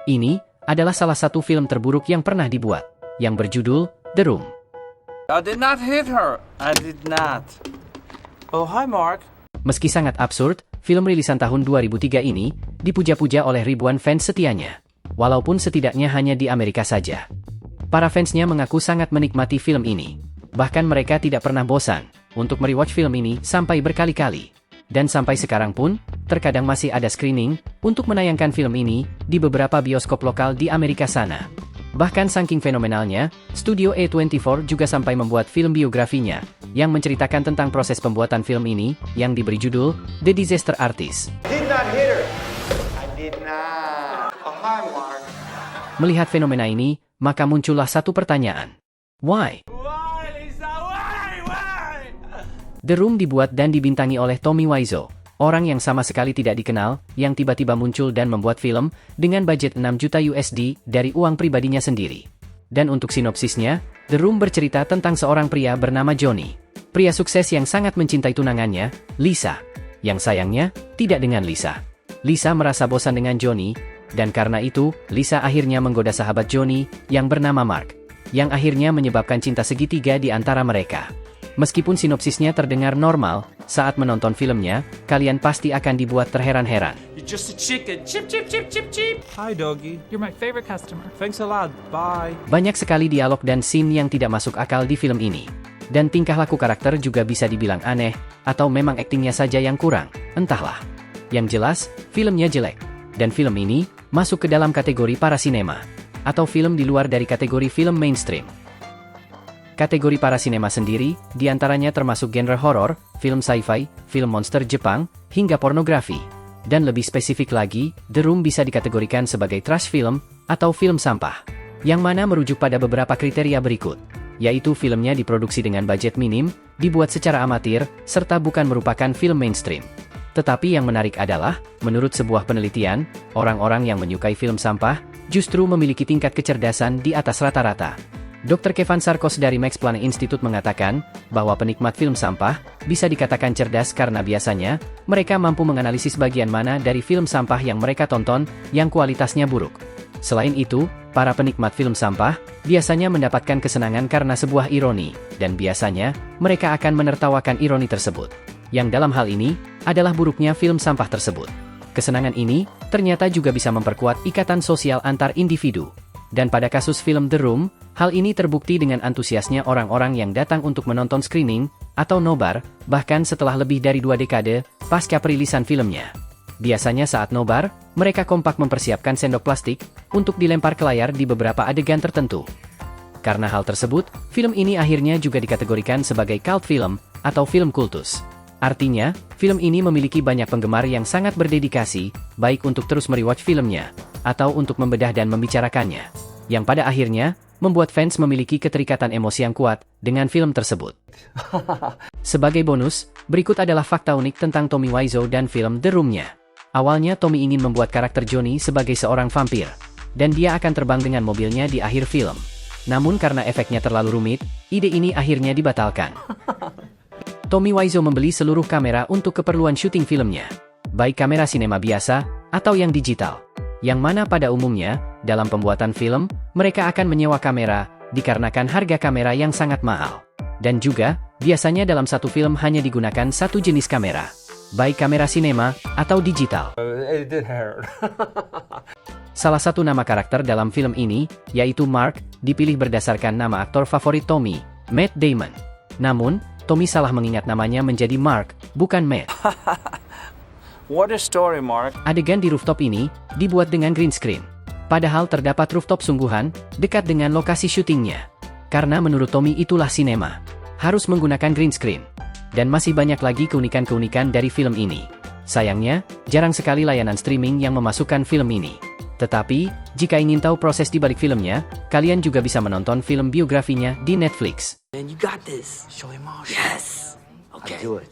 Ini adalah salah satu film terburuk yang pernah dibuat, yang berjudul The Room. I did not hit her. I did not. Oh, hi Mark. Meski sangat absurd, film rilisan tahun 2003 ini dipuja-puja oleh ribuan fans setianya. Walaupun setidaknya hanya di Amerika saja. Para fansnya mengaku sangat menikmati film ini. Bahkan mereka tidak pernah bosan untuk merewatch film ini sampai berkali-kali. Dan sampai sekarang pun, terkadang masih ada screening untuk menayangkan film ini di beberapa bioskop lokal di Amerika sana. Bahkan saking fenomenalnya, studio A24 juga sampai membuat film biografinya yang menceritakan tentang proses pembuatan film ini yang diberi judul The Disaster Artist. Did not hit her. I did not. Oh, hi, Mark. Melihat fenomena ini, maka muncullah satu pertanyaan. Why? Why, Lisa? Why? The Room dibuat dan dibintangi oleh Tommy Wiseau, orang yang sama sekali tidak dikenal, yang tiba-tiba muncul dan membuat film dengan budget 6 juta USD dari uang pribadinya sendiri. Dan untuk sinopsisnya, The Room bercerita tentang seorang pria bernama Johnny. Pria sukses yang sangat mencintai tunangannya, Lisa. Yang sayangnya, tidak dengan Lisa. Lisa merasa bosan dengan Johnny, dan karena itu, Lisa akhirnya menggoda sahabat Johnny yang bernama Mark, yang akhirnya menyebabkan cinta segitiga di antara mereka. Meskipun sinopsisnya terdengar normal, saat menonton filmnya, kalian pasti akan dibuat terheran-heran. You're just a chicken. Chip, chip, chip, chip, chip. Hi, doggy. You're my favorite customer. Thanks a lot. Bye. Banyak sekali dialog dan scene yang tidak masuk akal di film ini. Dan tingkah laku karakter juga bisa dibilang aneh, atau memang aktingnya saja yang kurang, entahlah. Yang jelas, filmnya jelek. Dan film ini masuk ke dalam kategori para sinema, atau film di luar dari kategori film mainstream. Kategori para sinema sendiri, diantaranya termasuk genre horor, film sci-fi, film monster Jepang, hingga pornografi. Dan lebih spesifik lagi, The Room bisa dikategorikan sebagai trash film, atau film sampah. Yang mana merujuk pada beberapa kriteria berikut, yaitu filmnya diproduksi dengan budget minim, dibuat secara amatir, serta bukan merupakan film mainstream. Tetapi yang menarik adalah, menurut sebuah penelitian, orang-orang yang menyukai film sampah, justru memiliki tingkat kecerdasan di atas rata-rata. Dr. Kevin Sarkos dari Max Planck Institute mengatakan bahwa penikmat film sampah bisa dikatakan cerdas karena biasanya mereka mampu menganalisis bagian mana dari film sampah yang mereka tonton yang kualitasnya buruk. Selain itu, para penikmat film sampah biasanya mendapatkan kesenangan karena sebuah ironi, dan biasanya mereka akan menertawakan ironi tersebut. Yang dalam hal ini adalah buruknya film sampah tersebut. Kesenangan ini ternyata juga bisa memperkuat ikatan sosial antar individu. Dan pada kasus film The Room, hal ini terbukti dengan antusiasnya orang-orang yang datang untuk menonton screening, atau nobar, bahkan setelah lebih dari 2 dekade pasca perilisan filmnya. Biasanya saat nobar, mereka kompak mempersiapkan sendok plastik untuk dilempar ke layar di beberapa adegan tertentu. Karena hal tersebut, film ini akhirnya juga dikategorikan sebagai cult film, atau film kultus. Artinya, film ini memiliki banyak penggemar yang sangat berdedikasi, baik untuk terus merewatch filmnya, atau untuk membedah dan membicarakannya. Yang pada akhirnya, membuat fans memiliki keterikatan emosi yang kuat dengan film tersebut. Sebagai bonus, berikut adalah fakta unik tentang Tommy Wiseau dan film The Room-nya. Awalnya Tommy ingin membuat karakter Johnny sebagai seorang vampir, dan dia akan terbang dengan mobilnya di akhir film. Namun karena efeknya terlalu rumit, ide ini akhirnya dibatalkan. Tommy Wiseau membeli seluruh kamera untuk keperluan syuting filmnya, baik kamera sinema biasa atau yang digital. Yang mana pada umumnya, dalam pembuatan film, mereka akan menyewa kamera, dikarenakan harga kamera yang sangat mahal. Dan juga, biasanya dalam satu film hanya digunakan satu jenis kamera, baik kamera sinema atau digital. It did hurt. Salah satu nama karakter dalam film ini, yaitu Mark, dipilih berdasarkan nama aktor favorit Tommy, Matt Damon. Namun, Tommy salah mengingat namanya menjadi Mark, bukan Matt. What a story, Mark. Adegan di rooftop ini dibuat dengan green screen. Padahal terdapat rooftop sungguhan dekat dengan lokasi syutingnya. Karena menurut Tommy itulah sinema. Harus menggunakan green screen. Dan masih banyak lagi keunikan-keunikan dari film ini. Sayangnya, jarang sekali layanan streaming yang memasukkan film ini. Tetapi, jika ingin tahu proses di balik filmnya, kalian juga bisa menonton film biografinya di Netflix. Man, you got this. Show him all. Yes. Okay. I'll do it.